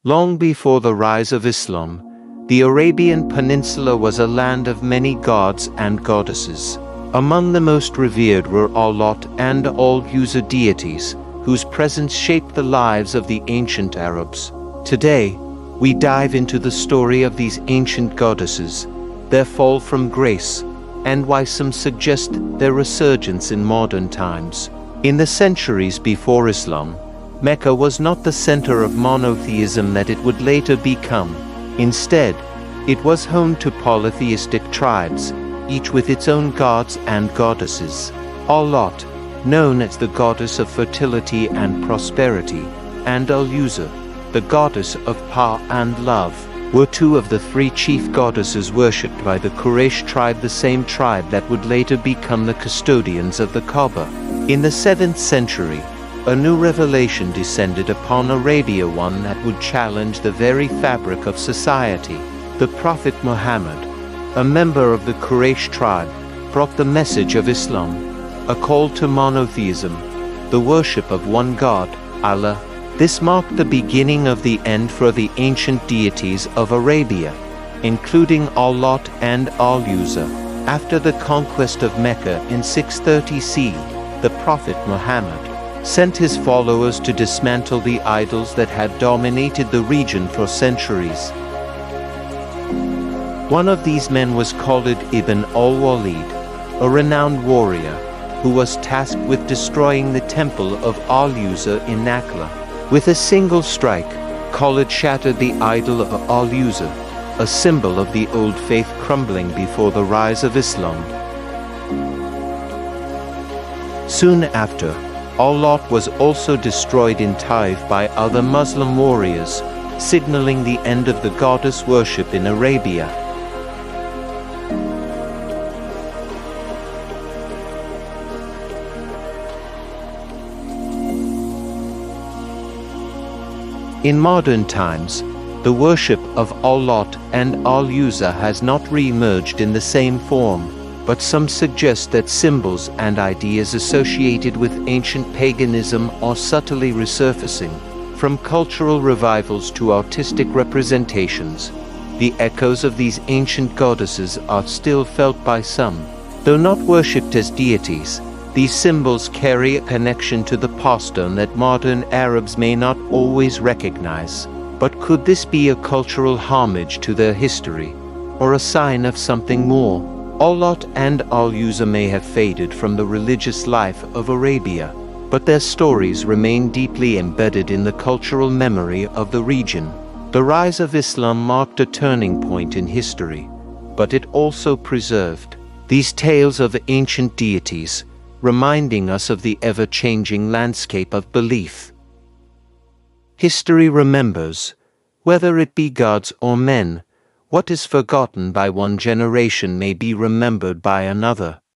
Long before the rise of Islam, the Arabian Peninsula was a land of many gods and goddesses. Among the most revered were Laat and Uzza deities, whose presence shaped the lives of the ancient Arabs. Today, we dive into the story of these ancient goddesses, their fall from grace, and why some suggest their resurgence in modern times. In the centuries before Islam, Mecca was not the center of monotheism that it would later become. Instead, it was home to polytheistic tribes, each with its own gods and goddesses. Laat, known as the goddess of fertility and prosperity, and Uzza, the goddess of power and love, were two of the three chief goddesses worshipped by the Quraysh tribe, the same tribe that would later become the custodians of the Kaaba. In the 7th century, a new revelation descended upon Arabia, one that would challenge the very fabric of society. The Prophet Muhammad, a member of the Quraysh tribe, brought the message of Islam, a call to monotheism, the worship of one God, Allah. This marked the beginning of the end for the ancient deities of Arabia, including Laat and Uzza. After the conquest of Mecca in 630 CE, the Prophet Muhammad sent his followers to dismantle the idols that had dominated the region for centuries. One of these men was Khalid ibn al-Walid, a renowned warrior, who was tasked with destroying the temple of Uzza in Nakhla. With a single strike, Khalid shattered the idol of Uzza, a symbol of the old faith crumbling before the rise of Islam. Soon after, Laat was also destroyed in Taif by other Muslim warriors, signaling the end of the goddess worship in Arabia. In modern times, the worship of Laat and Uzza has not re-emerged in the same form, but some suggest that symbols and ideas associated with ancient paganism are subtly resurfacing. From cultural revivals to artistic representations, the echoes of these ancient goddesses are still felt by some. Though not worshipped as deities, these symbols carry a connection to the past that modern Arabs may not always recognize. But could this be a cultural homage to their history, or a sign of something more? Laat and Uzza may have faded from the religious life of Arabia, but their stories remain deeply embedded in the cultural memory of the region. The rise of Islam marked a turning point in history, but it also preserved these tales of ancient deities, reminding us of the ever-changing landscape of belief. History remembers, whether it be gods or men. What is forgotten by one generation may be remembered by another.